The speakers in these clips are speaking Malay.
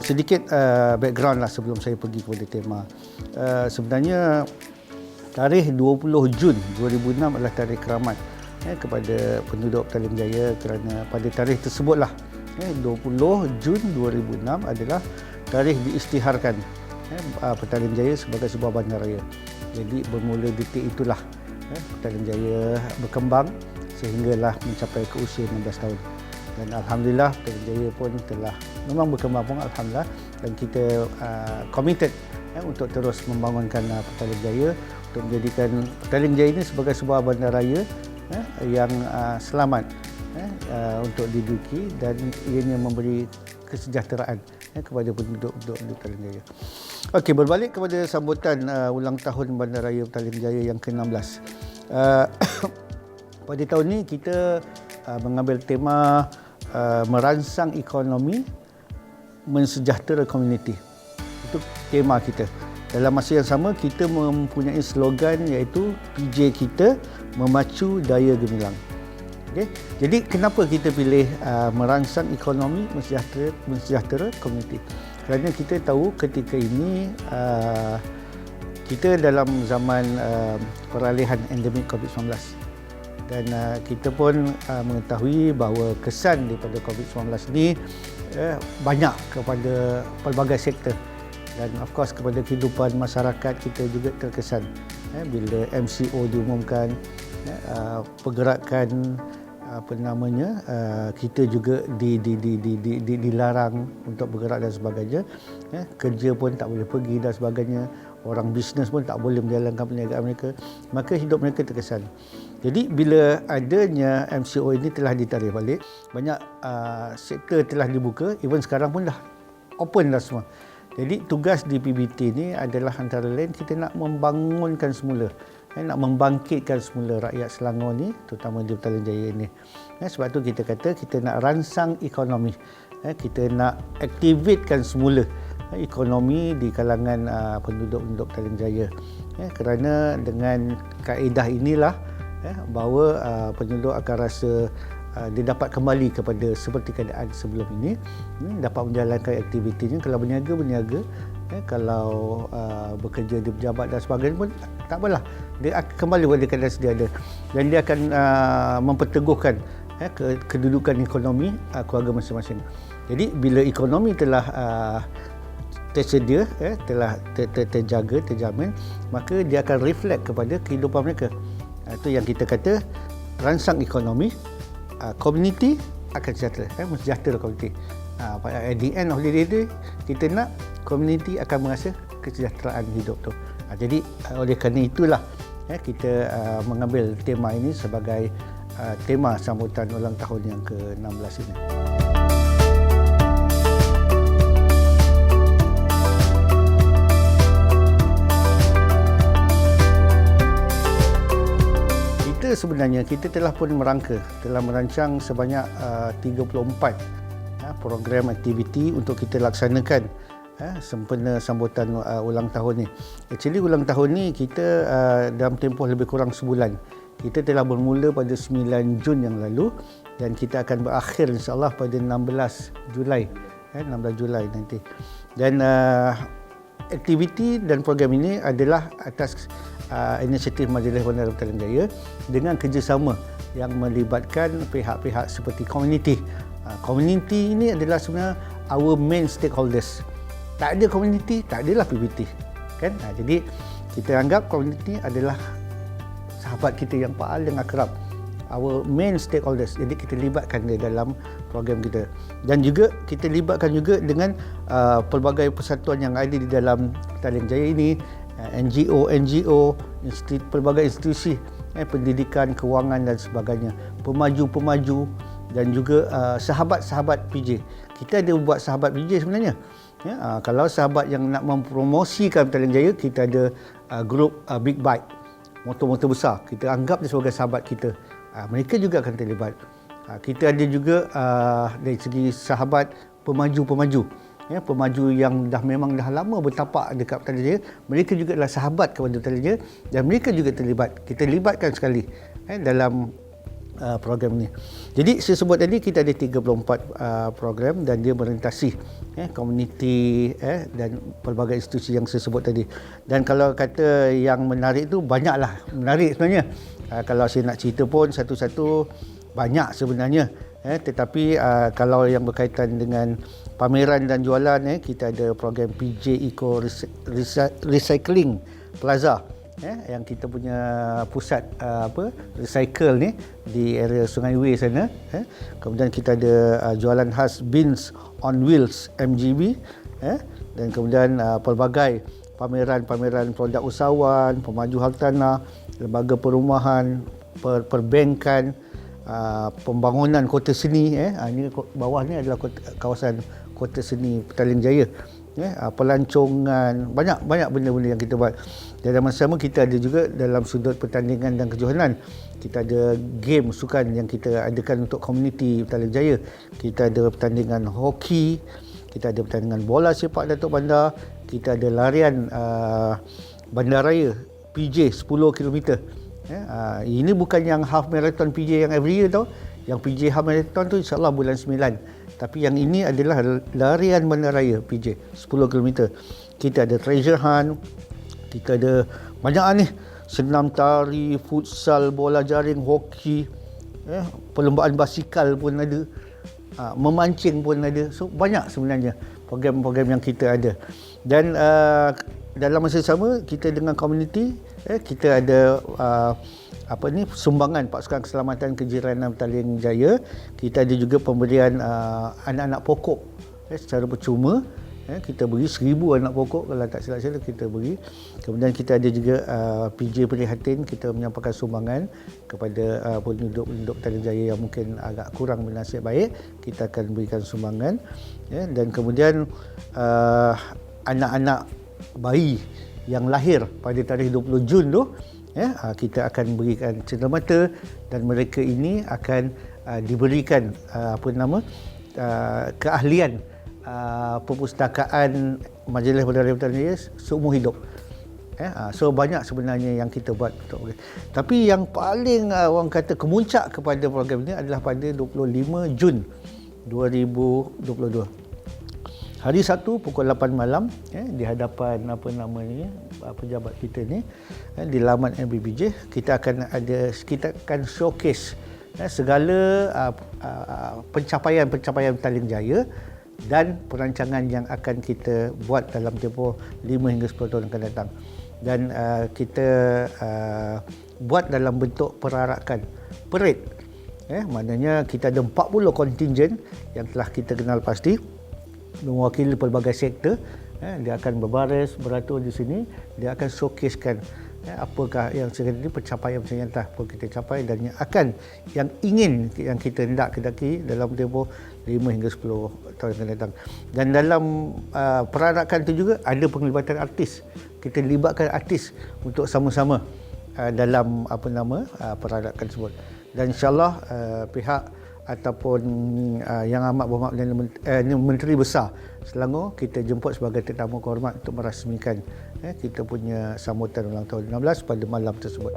Sedikit background lah sebelum saya pergi kepada tema. Sebenarnya tarikh 20 Jun 2006 adalah tarikh keramat kepada penduduk Petaling Jaya, kerana pada tarikh tersebutlah 20 Jun 2006 adalah tarikh diisytiharkan Petaling Jaya sebagai sebuah bandaraya. Jadi bermula detik itulah Petaling Jaya berkembang sehinggalah mencapai ke usia 16 tahun. Dan alhamdulillah Petaling Jaya pun telah memang berkembang pun alhamdulillah, dan kita committed untuk terus membangunkan Petaling Jaya untuk menjadikan Petaling Jaya ini sebagai sebuah bandaraya yang selamat untuk diduduki, dan ianya memberi kesejahteraan kepada penduduk Petaling Jaya. Okey, berbalik kepada sambutan ulang tahun Bandaraya Petaling Jaya yang ke-16. Pada tahun ini kita mengambil tema merangsang ekonomi, mensejahtera komuniti. Itu tema kita. Dalam masa yang sama, kita mempunyai slogan iaitu PJ kita memacu daya gemilang. Okay? Jadi kenapa kita pilih merangsang ekonomi, mensejahtera komuniti? Kerana kita tahu ketika ini kita dalam zaman peralihan endemik COVID-19. Dan kita pun mengetahui bahawa kesan daripada COVID-19 ni banyak kepada pelbagai sektor, dan of course kepada kehidupan masyarakat kita juga terkesan. Bila MCO diumumkan, pergerakan kita juga dilarang untuk bergerak dan sebagainya. Kerja pun tak boleh pergi dan sebagainya. Orang bisnes pun tak boleh menjalankan perniagaan mereka. Maka hidup mereka terkesan. Jadi bila adanya MCO ini telah ditarik balik, banyak sektor telah dibuka, even sekarang pun dah open dah semua. Jadi tugas di PBT ini adalah antara lain kita nak membangunkan semula, nak membangkitkan semula rakyat Selangor ni, terutama di Petaling Jaya ini. Sebab tu kita kata kita nak rangsang ekonomi, kita nak aktifkan semula ekonomi di kalangan penduduk-penduduk Petaling Jaya. Kerana dengan kaedah inilah bahawa penduduk akan rasa dia dapat kembali kepada seperti keadaan sebelum ini, dapat menjalankan aktivitinya. Kalau berniaga, kalau bekerja di pejabat dan sebagainya pun tak apalah, dia akan kembali kepada keadaan sedia ada, dan dia akan memperteguhkan kedudukan ekonomi keluarga masing-masing. Jadi bila ekonomi telah tersedia, telah terjaga, terjamin, maka dia akan reflect kepada kehidupan mereka. Itu yang kita kata rangsang ekonomi, community akan sejahtera, mensejahtera community. At the end of the day, kita nak community akan merasa kesejahteraan hidup tu. Jadi oleh kerana itulah kita mengambil tema ini sebagai tema sambutan ulang tahun yang ke-16 ini. Sebenarnya kita telah pun merancang sebanyak 34 program aktiviti untuk kita laksanakan sempena sambutan ulang tahun ni. Actually ulang tahun ni kita dalam tempoh lebih kurang sebulan. Kita telah bermula pada 9 Jun yang lalu, dan kita akan berakhir insya-Allah pada 16 Julai. 16 Julai nanti. Dan aktiviti dan program ini adalah atas inisiatif Majlis Bandaraya Petaling Jaya dengan kerjasama yang melibatkan pihak-pihak seperti komuniti. Komuniti ini adalah sebenarnya our main stakeholders. Tak ada komuniti, tak adalah PBT. Kan? Jadi kita anggap komuniti adalah sahabat kita yang paling akrab. Our main stakeholders. Jadi kita libatkan dia dalam program kita. Dan juga kita libatkan juga dengan pelbagai persatuan yang ada di dalam Petaling Jaya ini, NGO, pelbagai institusi pendidikan, kewangan dan sebagainya, pemaju-pemaju dan juga sahabat-sahabat PJ. Kita ada buat sahabat PJ sebenarnya. Kalau sahabat yang nak mempromosikan Petaling Jaya, kita ada grup Big Bike, motor-motor besar. Kita anggap dia sebagai sahabat kita. Mereka juga akan terlibat. Kita ada juga dari segi sahabat pemaju-pemaju. Pemaju yang memang dah lama bertapak dekat Petaling Jaya, mereka juga adalah sahabat kepada Petaling Jaya dan mereka juga terlibat. Kita libatkan sekali dalam program ni. Jadi saya sebut tadi kita ada 34 program dan dia merentasi komuniti dan pelbagai institusi yang saya sebut tadi. Dan kalau kata yang menarik tu, banyaklah menarik sebenarnya. Kalau saya nak cerita pun satu-satu banyak sebenarnya. Tetapi kalau yang berkaitan dengan pameran dan jualan, kita ada program PJ Eco Recycling Plaza, yang kita punya pusat recycle ni di area Sungai Way sana. Kemudian kita ada jualan khas Beans on Wheels MGB, dan kemudian pelbagai pameran-pameran produk usahawan, pemaju hartanah, lembaga perumahan, perbankan, pembangunan kota seni. Ini bawah ni adalah kawasan kota seni Petaling Jaya. Pelancongan, banyak benda-benda yang kita buat. Dan dalam masa sama kita ada juga dalam sudut pertandingan dan kejohanan. Kita ada game sukan yang kita adakan untuk komuniti Petaling Jaya. Kita ada pertandingan hoki, kita ada pertandingan bola sepak Datuk Bandar, kita ada larian bandaraya PJ 10 km. Ini bukan yang half marathon PJ yang every year tau. Yang PJ half marathon tu insyaAllah bulan 9. Tapi yang ini adalah larian bandaraya PJ 10 km. Kita ada treasure hunt, kita ada banyak ni, senam tari, futsal, bola jaring, hoki, perlombaan basikal pun ada, memancing pun ada. So banyak sebenarnya program-program yang kita ada. Dan dalam masa sama kita dengan komuniti, kita ada sumbangan Pasukan Keselamatan Kejiranan Petaling Jaya. Kita ada juga pemberian anak-anak pokok secara percuma. Kita beri 1000 anak pokok kalau tak silap saya kita beri. Kemudian kita ada juga PJ Prihatin, kita menyampaikan sumbangan kepada penduduk Petaling Jaya yang mungkin agak kurang bernasib baik, kita akan berikan sumbangan. Dan kemudian anak-anak bayi yang lahir pada tarikh 20 Jun tu, kita akan berikan cenderamata dan mereka ini akan diberikan keahlian perpustakaan Majlis Bandaraya Petaling Jaya seumur hidup. So banyak sebenarnya yang kita buat. Tapi yang paling orang kata kemuncak kepada program ini adalah pada 25 Jun 2022. Hari Sabtu pukul 8 malam di hadapan pejabat kita ni di laman MBBJ, kita akan showcase segala pencapaian Petaling Jaya dan perancangan yang akan kita buat dalam tempoh 5 hingga 10 tahun akan datang. Dan kita buat dalam bentuk perarakan parade. Maknanya kita ada 40 kontingen yang telah kita kenal pasti, mewakili pelbagai sektor. Dia akan berbaris, beratur di sini. Dia akan showcasekan apakah yang sekali pencapaian nyata apa kita capai dan yang ingin yang kita hendak kedaki dalam tempoh 5 hingga 10 tahun akan datang. Dan dalam perarakan itu juga ada penglibatan artis. Kita libatkan artis untuk sama-sama dalam perarakan tersebut. Dan insyaAllah pihak ataupun yang amat berhormat Menteri Besar Selangor kita jemput sebagai tetamu kehormat untuk merasmikan kita punya sambutan ulang tahun 16 pada malam tersebut.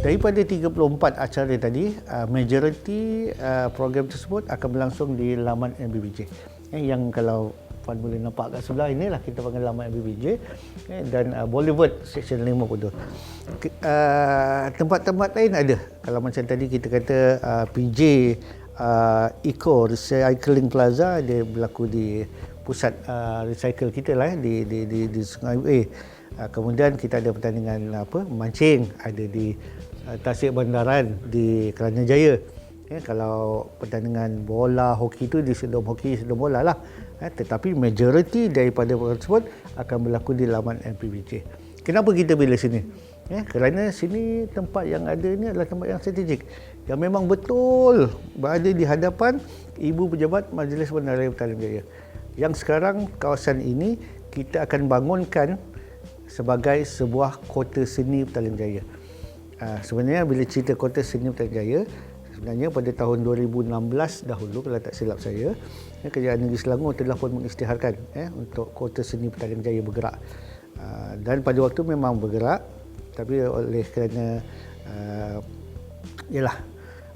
Daripada 34 acara tadi, majoriti program tersebut akan berlangsung di laman MBBJ. Yang kalau Puan boleh nampak kat sebelah inilah kita panggil laman MBBJ, dan Bollywood Section 5 pun tu. Tempat-tempat lain ada. Kalau macam tadi kita kata PJ Eco Recycling Plaza, dia berlaku di pusat recycle kita lah di Sungai Way. Kemudian kita ada pertandingan memancing, ada di Tasik Bandaran di Kelana Jaya. Kalau pertandingan bola, hoki itu di Stadium Hoki, Stadium Bola lah. Tetapi majoriti daripada program tersebut akan berlaku di laman MPBJ. Kenapa kita pilih sini? Kerana sini tempat yang ada ni adalah tempat yang strategik, yang memang betul berada di hadapan Ibu Pejabat Majlis Bandaraya Petaling Jaya. Yang sekarang kawasan ini kita akan bangunkan sebagai sebuah kota seni Petaling Jaya. Sebenarnya bila cerita kota seni Petaling Jaya, sebenarnya pada tahun 2016 dahulu kalau tak silap saya, Kerajaan Negeri Selangor telah pun mengisytiharkan untuk kota seni Petaling Jaya bergerak. Dan pada waktu memang bergerak, tapi oleh kerana yalah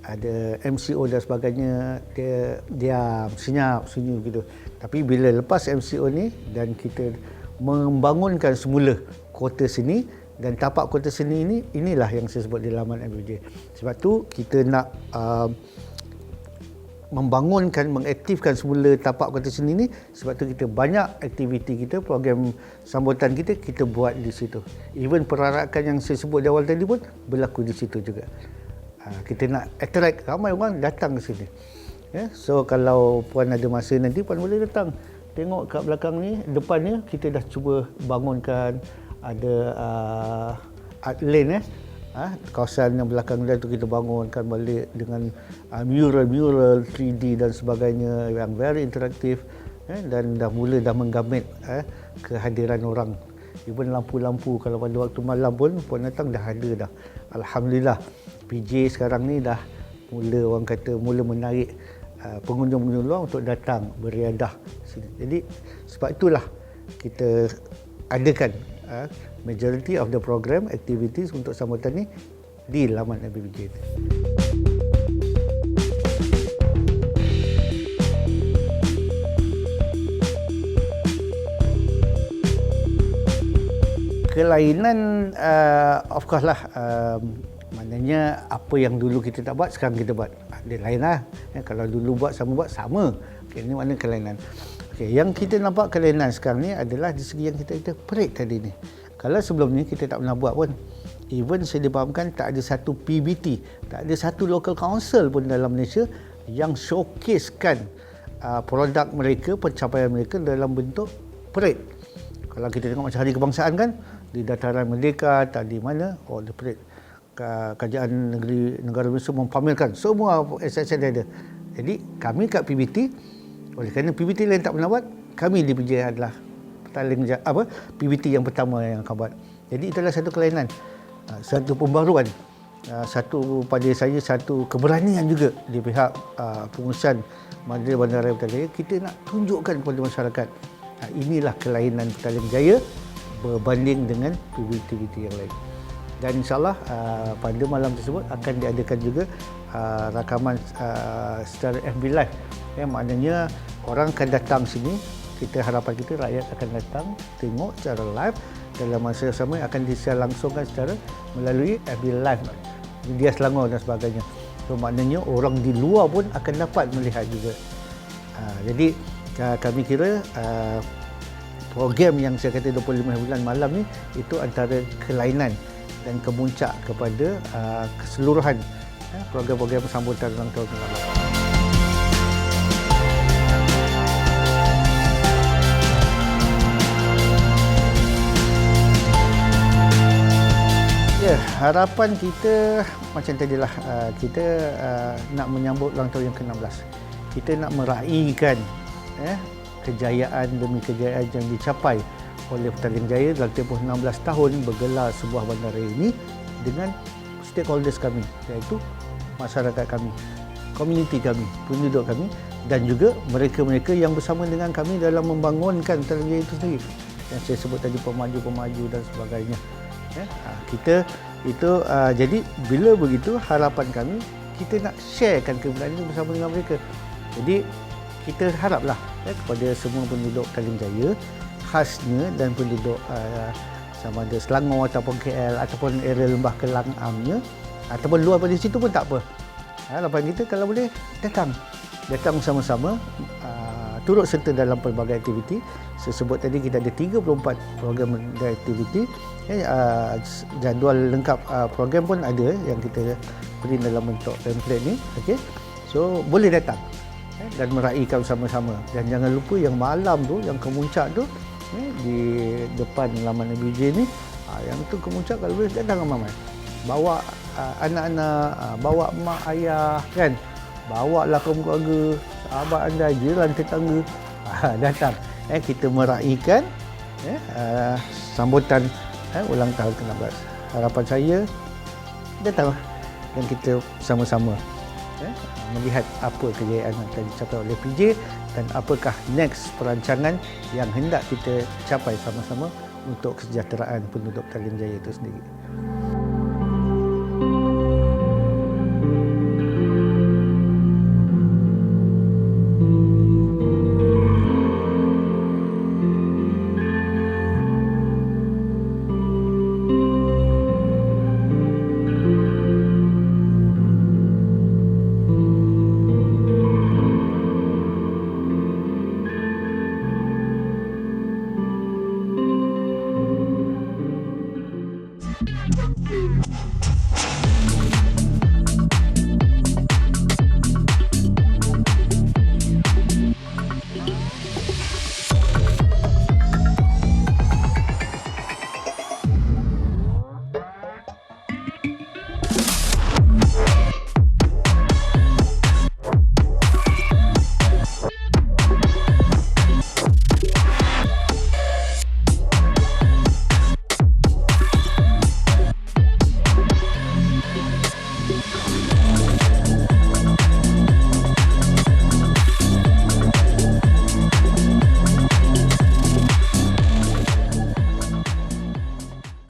ada MCO dan sebagainya, dia diam, senyap, senyum gitu. Tapi bila lepas MCO ni dan kita membangunkan semula kota seni, dan tapak kota seni ini, inilah yang saya sebut di laman MPBJ. Sebab tu kita nak membangunkan, mengaktifkan semula tapak kota seni ini, sebab tu kita banyak aktiviti kita, program sambutan kita buat di situ. Even perarakan yang saya sebut di awal tadi pun berlaku di situ juga. Kita nak attract ramai orang datang ke sini. So kalau puan ada masa nanti, puan boleh datang. Tengok kat belakang ni, depan ni kita dah cuba bangunkan ada art lane kawasan yang belakang dia tu kita bangunkan balik dengan mural 3D dan sebagainya yang very interaktif, dan dah mula menggamit kehadiran orang. Even lampu-lampu kalau pada waktu malam pun puan datang dah ada dah. Alhamdulillah PJ sekarang ni dah mula, orang kata mula menarik pengunjung-pengunjung luar untuk datang beriadah sini. Jadi sebab itulah kita adakan majority of the program activities untuk sambutan ni di laman MPBJ. Kelainan of course lah, maknanya apa yang dulu kita tak buat sekarang kita buat. Dia lain lah. Kalau dulu buat sama. Okay, ini makna kelainan. Okay, yang kita nampak kelainan sekarang ni adalah di segi yang kita parade tadi ni. Kalau sebelum ni kita tak pernah buat pun. Even saya dipahamkan tak ada satu PBT, tak ada satu local council pun dalam Malaysia yang showcasekan produk mereka, pencapaian mereka dalam bentuk parade. Kalau kita tengok macam Hari Kebangsaan kan, di Dataran Merdeka, tak di mana, the parade. Kerajaan negara Malaysia mempamerkan semua aset-aset dia ada. Jadi kami kat PBT, oleh kerana PBT lain tak pernah buat, kami di PJ adalah PBT yang pertama yang akan buat. Jadi itulah satu kelainan, satu pembaruan, satu pada saya satu keberanian juga di pihak pengurusan Majlis Bandaraya Petaling Jaya. Kita nak tunjukkan kepada masyarakat inilah kelainan Petaling Jaya berbanding dengan PBT yang lain. Dan insyaAllah pada malam tersebut akan diadakan juga rakaman secara FB Live. Maknanya orang akan datang sini, harapan kita rakyat akan datang tengok secara live, dalam masa yang sama akan disiarlangsungkan secara melalui FB Live, media Selangor dan sebagainya. So maknanya orang di luar pun akan dapat melihat juga. Jadi kami kira program yang saya kata 25 bulan malam ni itu antara kelainan dan kemuncak kepada keseluruhan program-program sambutan ulang tahun ke-18. Ya, harapan kita macam tadilah, kita nak menyambut ulang tahun yang ke-16. Kita nak meraihkan kejayaan demi kejayaan yang dicapai oleh Petaling Jaya dalam tempoh 16 tahun bergelar sebuah bandaraya ini dengan stakeholders kami, iaitu masyarakat kami, komuniti kami, penduduk kami, dan juga mereka-mereka yang bersama dengan kami dalam membangunkan Petaling Jaya itu sendiri. Yang saya sebut tadi pemaju-pemaju dan sebagainya. Kita itu jadi bila begitu harapan kami, kita nak sharekan keberanian bersama dengan mereka. Jadi kita haraplah kepada semua penduduk Petaling Jaya, khasnya dan penduduk sama ada Selangor ataupun KL ataupun area Lembah Kelang amnya ataupun luar dari situ pun tak apa. Harapan kita kalau boleh datang sama-sama turut serta dalam pelbagai aktiviti. Saya sebut tadi kita ada 34 program dan aktiviti. Jadual lengkap program pun ada yang kita print dalam bentuk template ni. Okey. So boleh datang dan meraihkan sama-sama. Dan jangan lupa yang malam tu, yang kemuncak tu di depan laman ABJ ni, yang tu kemuncak kalau boleh datang ramai. Bawa anak-anak, bawa mak ayah kan. Bawalah kaum keluarga, sahabat anda, jiran tetangga, datang. Kita meraihkan sambutan ulang tahun ke-16. Harapan saya datanglah dan kita sama-sama melihat apa kejayaan yang telah dicapai oleh PJ dan apakah next perancangan yang hendak kita capai sama-sama untuk kesejahteraan penduduk Petaling Jaya itu sendiri.